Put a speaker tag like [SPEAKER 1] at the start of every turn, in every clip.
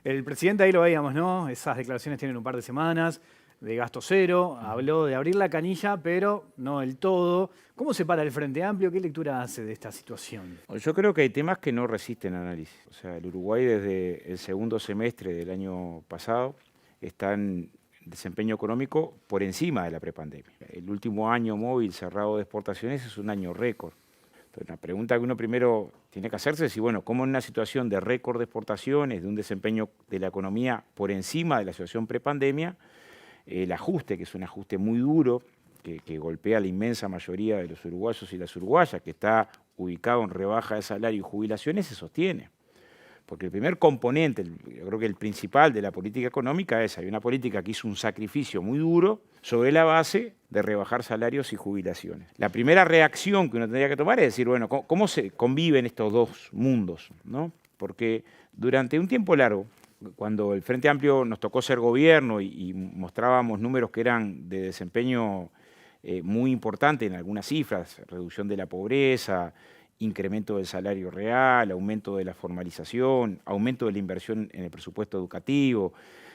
[SPEAKER 1] El presidente, ahí lo veíamos, ¿no? Esas declaraciones tienen un par de semanas, de gasto cero, habló de abrir la canilla, pero no del todo. ¿Cómo se para el Frente Amplio? ¿Qué lectura hace de esta situación?
[SPEAKER 2] Yo creo que hay temas que no resisten análisis. O sea, el Uruguay desde el segundo semestre del año pasado está en desempeño económico por encima de la prepandemia. El último año móvil cerrado de exportaciones es un año récord. Entonces, la pregunta que uno primero tiene que hacerse es si, bueno, ¿cómo en una situación de récord de exportaciones, de un desempeño de la economía por encima de la situación prepandemia, el ajuste, que es un ajuste muy duro, que golpea a la inmensa mayoría de los uruguayos y las uruguayas, que está ubicado en rebaja de salario y jubilaciones, se sostiene? Porque el primer componente, yo creo que el principal de la política económica es, hay una política que hizo un sacrificio muy duro sobre la base de rebajar salarios y jubilaciones. La primera reacción que uno tendría que tomar es decir, bueno, ¿cómo se conviven estos dos mundos, ¿no? Porque durante un tiempo largo, cuando el Frente Amplio nos tocó ser gobierno y mostrábamos números que eran de desempeño muy importante en algunas cifras, reducción de la pobreza, incremento del salario real, aumento de la formalización, aumento de la inversión en el presupuesto educativo,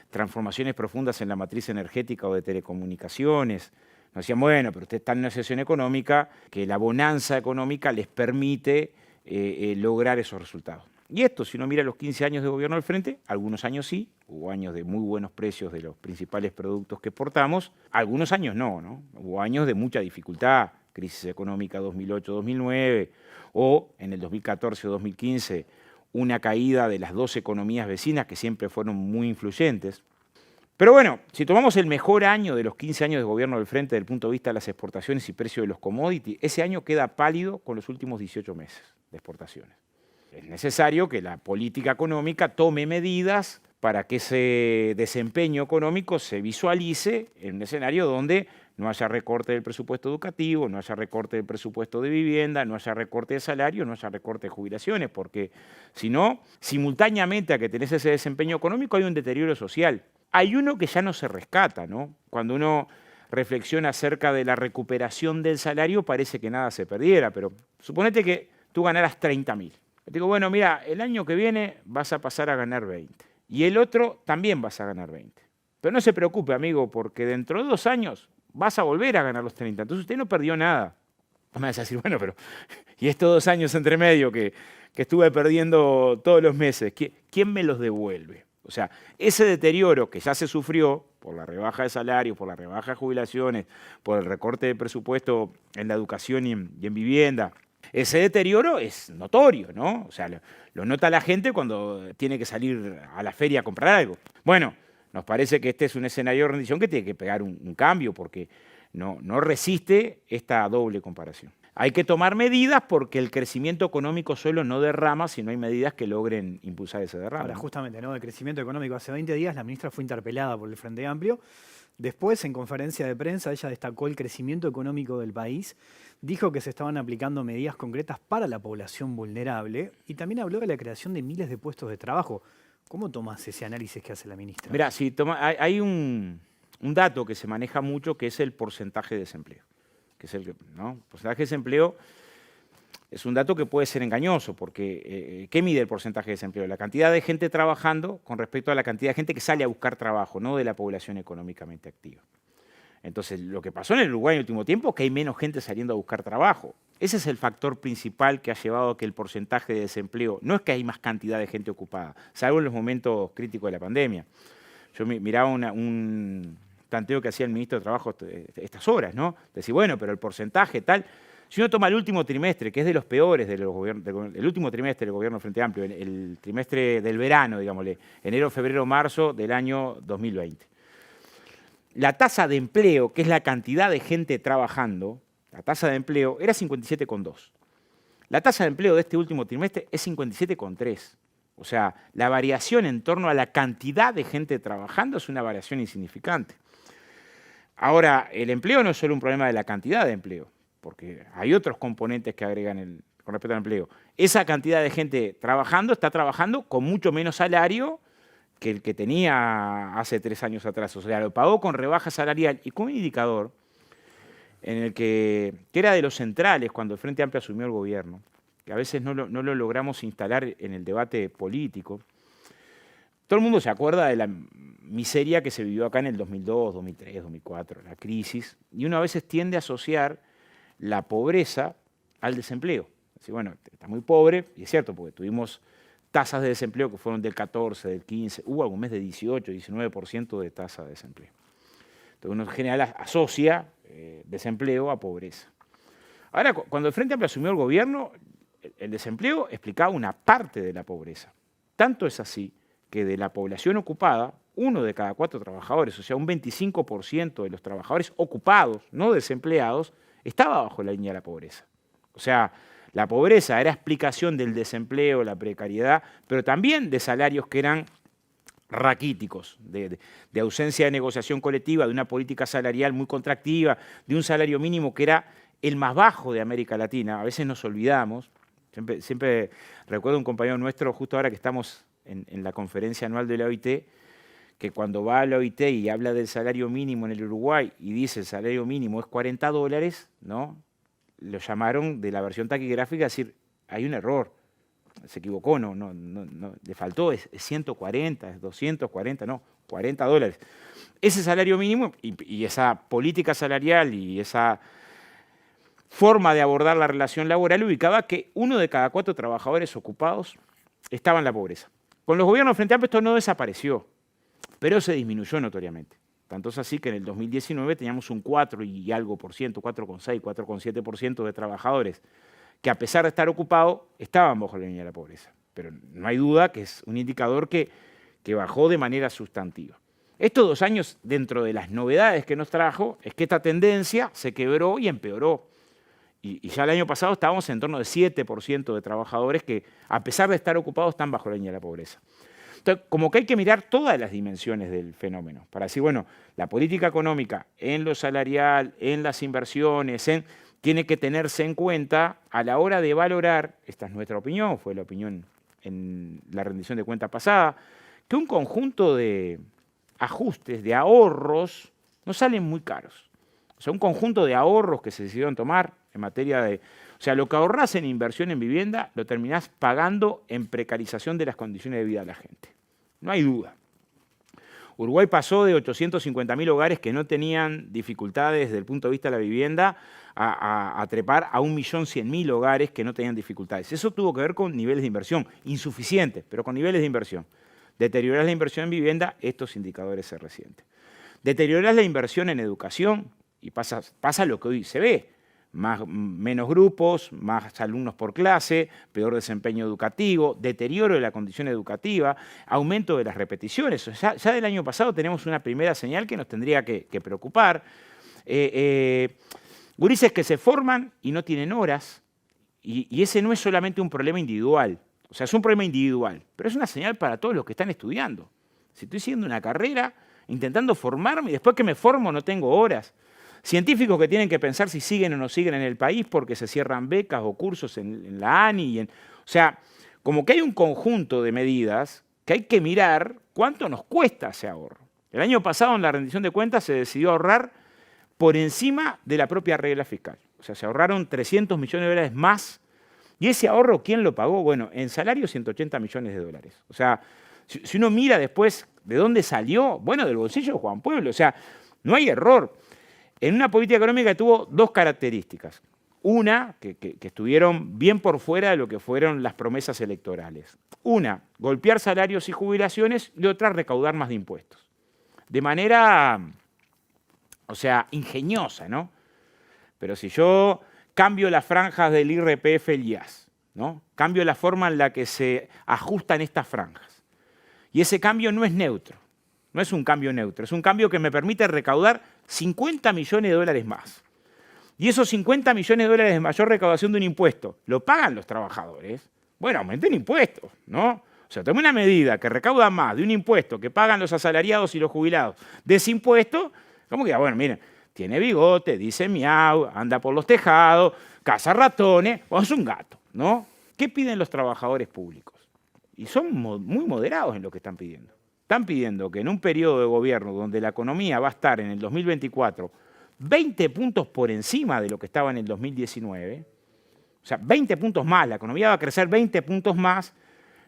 [SPEAKER 2] transformaciones profundas en la matriz energética o de telecomunicaciones. Nos decían, bueno, pero ustedes están en una situación económica que la bonanza económica les permite lograr esos resultados. Y esto, si uno mira los 15 años de gobierno del Frente, algunos años sí, hubo años de muy buenos precios de los principales productos que exportamos, algunos años no, ¿no? Hubo años de mucha dificultad, crisis económica 2008-2009, o en el 2014 o 2015 una caída de las dos economías vecinas que siempre fueron muy influyentes. Pero bueno, si tomamos el mejor año de los 15 años de gobierno del Frente desde el punto de vista de las exportaciones y precios de los commodities, ese año queda pálido con los últimos 18 meses de exportaciones. Es necesario que la política económica tome medidas para que ese desempeño económico se visualice en un escenario donde no haya recorte del presupuesto educativo, no haya recorte del presupuesto de vivienda, no haya recorte de salario, no haya recorte de jubilaciones, porque si no, simultáneamente a que tenés ese desempeño económico hay un deterioro social. Hay uno que ya no se rescata, ¿no? Cuando uno reflexiona acerca de la recuperación del salario parece que nada se perdiera, pero suponete que tú ganaras 30.000. Te digo, bueno, mira, el año que viene vas a pasar a ganar 20 y el otro también vas a ganar 20. Pero no se preocupe, amigo, porque dentro de 2 años vas a volver a ganar los 30. Entonces usted no perdió nada. Me vas a decir, bueno, pero ¿y estos 2 años entre medio que estuve perdiendo todos los meses? ¿Quién me los devuelve? O sea, ese deterioro que ya se sufrió por la rebaja de salarios, por la rebaja de jubilaciones, por el recorte de presupuesto en la educación y en vivienda, ese deterioro es notorio, ¿no? O sea, lo nota la gente cuando tiene que salir a la feria a comprar algo. Bueno, nos parece que este es un escenario de rendición que tiene que pegar un cambio porque no resiste esta doble comparación. Hay que tomar medidas porque el crecimiento económico solo no derrama si no hay medidas que logren impulsar ese derrame.
[SPEAKER 1] Ahora, justamente, ¿no? El crecimiento económico. Hace 20 días la ministra fue interpelada por el Frente Amplio. Después, en conferencia de prensa, ella destacó el crecimiento económico del país, dijo que se estaban aplicando medidas concretas para la población vulnerable y también habló de la creación de miles de puestos de trabajo. ¿Cómo tomás ese análisis que hace la ministra?
[SPEAKER 2] Mirá, hay un dato que se maneja mucho que es el porcentaje de desempleo. Que es el porcentaje de desempleo es un dato que puede ser engañoso, porque ¿qué mide el porcentaje de desempleo? La cantidad de gente trabajando con respecto a la cantidad de gente que sale a buscar trabajo, no de la población económicamente activa. Entonces, lo que pasó en el Uruguay en el último tiempo es que hay menos gente saliendo a buscar trabajo. Ese es el factor principal que ha llevado a que el porcentaje de desempleo, no es que hay más cantidad de gente ocupada, salvo en los momentos críticos de la pandemia. Yo miraba un planteo que hacía el ministro de Trabajo estas horas, ¿no? Decir, bueno, pero el porcentaje tal. Si uno toma el último trimestre, que es de los peores de los gobiernos, el último trimestre del gobierno Frente Amplio, el trimestre del verano, digámosle, enero, febrero, marzo del año 2020. La tasa de empleo, que es la cantidad de gente trabajando, la tasa de empleo era 57,2. La tasa de empleo de este último trimestre es 57,3. O sea, la variación en torno a la cantidad de gente trabajando es una variación insignificante. Ahora, el empleo no es solo un problema de la cantidad de empleo, porque hay otros componentes que agregan con respecto al empleo. Esa cantidad de gente trabajando está trabajando con mucho menos salario que el que tenía hace 3 años atrás. O sea, lo pagó con rebaja salarial y con un indicador en el que era de los centrales cuando el Frente Amplio asumió el gobierno, que a veces no lo logramos instalar en el debate político, todo el mundo se acuerda de la miseria que se vivió acá en el 2002, 2003, 2004, la crisis, y uno a veces tiende a asociar la pobreza al desempleo. Así, bueno, está muy pobre, y es cierto, porque tuvimos tasas de desempleo que fueron del 14, del 15, hubo algún mes de 18, 19% de tasa de desempleo. Entonces uno en general asocia desempleo a pobreza. Ahora, cuando el Frente Amplio asumió el gobierno, el desempleo explicaba una parte de la pobreza. Tanto es así que de la población ocupada, 1 de cada 4 trabajadores, o sea, un 25% de los trabajadores ocupados, no desempleados, estaba bajo la línea de la pobreza. O sea, la pobreza era explicación del desempleo, la precariedad, pero también de salarios que eran raquíticos, de ausencia de negociación colectiva, de una política salarial muy contractiva, de un salario mínimo que era el más bajo de América Latina. A veces nos olvidamos. Siempre recuerdo un compañero nuestro, justo ahora que estamos en la conferencia anual de la OIT, que cuando va a la OIT y habla del salario mínimo en el Uruguay y dice el salario mínimo es $40, ¿no? Lo llamaron de la versión taquigráfica a decir, hay un error, se equivocó, no, le faltó, es 140, es 240, no, $40. Ese salario mínimo y esa política salarial y esa forma de abordar la relación laboral ubicaba que 1 de cada 4 trabajadores ocupados estaba en la pobreza. Con los gobiernos Frente Amplio esto no desapareció, pero se disminuyó notoriamente. Tanto es así que en el 2019 teníamos un 4 y algo por ciento, 4,6, 4,7% de trabajadores que a pesar de estar ocupados estaban bajo la línea de la pobreza. Pero no hay duda que es un indicador que bajó de manera sustantiva. Estos 2 años, dentro de las novedades que nos trajo, es que esta tendencia se quebró y empeoró. Y ya el año pasado estábamos en torno de 7% de trabajadores que, a pesar de estar ocupados, están bajo la línea de la pobreza. Entonces, como que hay que mirar todas las dimensiones del fenómeno para decir, bueno, la política económica en lo salarial, en las inversiones, tiene que tenerse en cuenta a la hora de valorar, esta es nuestra opinión, fue la opinión en la rendición de cuenta pasada, que un conjunto de ajustes, de ahorros, no salen muy caros. O sea, un conjunto de ahorros que se decidieron tomar en materia de... O sea, lo que ahorrás en inversión en vivienda lo terminás pagando en precarización de las condiciones de vida de la gente. No hay duda. Uruguay pasó de 850.000 hogares que no tenían dificultades desde el punto de vista de la vivienda a trepar a 1.100.000 hogares que no tenían dificultades. Eso tuvo que ver con niveles de inversión, insuficientes, pero con niveles de inversión. Deteriorás la inversión en vivienda, estos indicadores se resienten. Deteriorás la inversión en educación y pasa lo que hoy se ve. Menos grupos, más alumnos por clase, peor desempeño educativo, deterioro de la condición educativa, aumento de las repeticiones. Ya del año pasado tenemos una primera señal que nos tendría que preocupar. Gurises que se forman y no tienen horas, y ese no es solamente un problema individual, o sea, es un problema individual, pero es una señal para todos los que están estudiando. Si estoy siguiendo una carrera, intentando formarme, y después que me formo no tengo horas. Científicos que tienen que pensar si siguen o no siguen en el país porque se cierran becas o cursos en la ANI. O sea, como que hay un conjunto de medidas que hay que mirar cuánto nos cuesta ese ahorro. El año pasado en la rendición de cuentas se decidió ahorrar por encima de la propia regla fiscal. O sea, se ahorraron 300 millones de dólares más. ¿Y ese ahorro quién lo pagó? Bueno, en salario 180 millones de dólares. O sea, si uno mira después de dónde salió, bueno, del bolsillo de Juan Pueblo. O sea, no hay error. En una política económica que tuvo 2 características. Una, que estuvieron bien por fuera de lo que fueron las promesas electorales. Una, golpear salarios y jubilaciones, y otra, recaudar más de impuestos. De manera, o sea, ingeniosa, ¿no? Pero si yo cambio las franjas del IRPF, el IAS, ¿no? Cambio la forma en la que se ajustan estas franjas. Y ese cambio no es neutro. No es un cambio neutro, es un cambio que me permite recaudar 50 millones de dólares más. Y esos 50 millones de dólares de mayor recaudación de un impuesto, ¿lo pagan los trabajadores? Bueno, aumenten impuestos, ¿no? O sea, tome una medida que recauda más de un impuesto que pagan los asalariados y los jubilados de ese impuesto, ¿cómo que? Bueno, miren, tiene bigote, dice miau, anda por los tejados, caza ratones, o es un gato, ¿no? ¿Qué piden los trabajadores públicos? Y son muy moderados en lo que están pidiendo. Están pidiendo que en un periodo de gobierno donde la economía va a estar en el 2024 20 puntos por encima de lo que estaba en el 2019, o sea, 20 puntos más, la economía va a crecer 20 puntos más,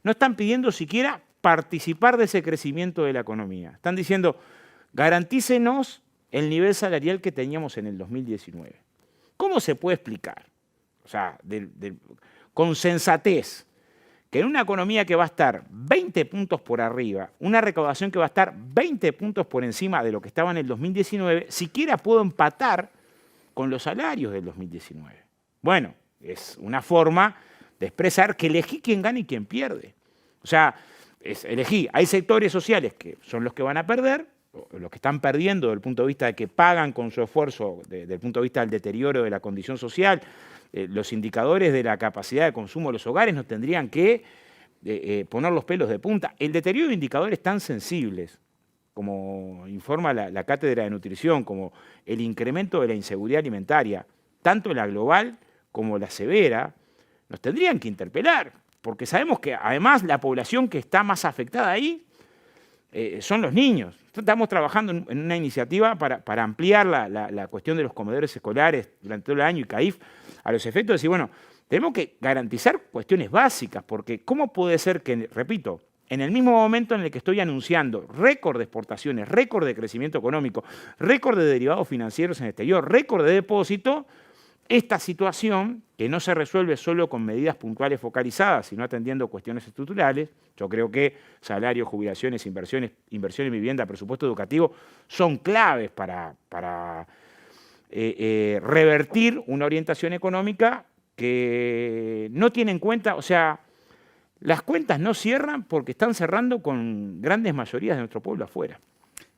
[SPEAKER 2] no están pidiendo siquiera participar de ese crecimiento de la economía. Están diciendo, garantícenos el nivel salarial que teníamos en el 2019. ¿Cómo se puede explicar? O sea, con sensatez, que en una economía que va a estar 20 puntos por arriba, una recaudación que va a estar 20 puntos por encima de lo que estaba en el 2019, siquiera puedo empatar con los salarios del 2019. Bueno, es una forma de expresar que elegí quién gana y quién pierde. O sea, elegí, hay sectores sociales que son los que van a perder, los que están perdiendo desde el punto de vista de que pagan con su esfuerzo, desde el punto de vista del deterioro de la condición social. Los indicadores de la capacidad de consumo de los hogares nos tendrían que poner los pelos de punta. El deterioro de indicadores tan sensibles, como informa la Cátedra de Nutrición, como el incremento de la inseguridad alimentaria, tanto la global como la severa, nos tendrían que interpelar, porque sabemos que además la población que está más afectada ahí son los niños. Estamos trabajando en una iniciativa para ampliar la cuestión de los comedores escolares durante todo el año y CAIF a los efectos de decir, bueno, tenemos que garantizar cuestiones básicas, porque ¿cómo puede ser que, repito, en el mismo momento en el que estoy anunciando récord de exportaciones, récord de crecimiento económico, récord de derivados financieros en el exterior, récord de depósito, esta situación, que no se resuelve solo con medidas puntuales focalizadas, sino atendiendo cuestiones estructurales, yo creo que salarios, jubilaciones, inversión en vivienda, presupuesto educativo, son claves para revertir una orientación económica que no tiene en cuenta, o sea, las cuentas no cierran porque están cerrando con grandes mayorías de nuestro pueblo afuera.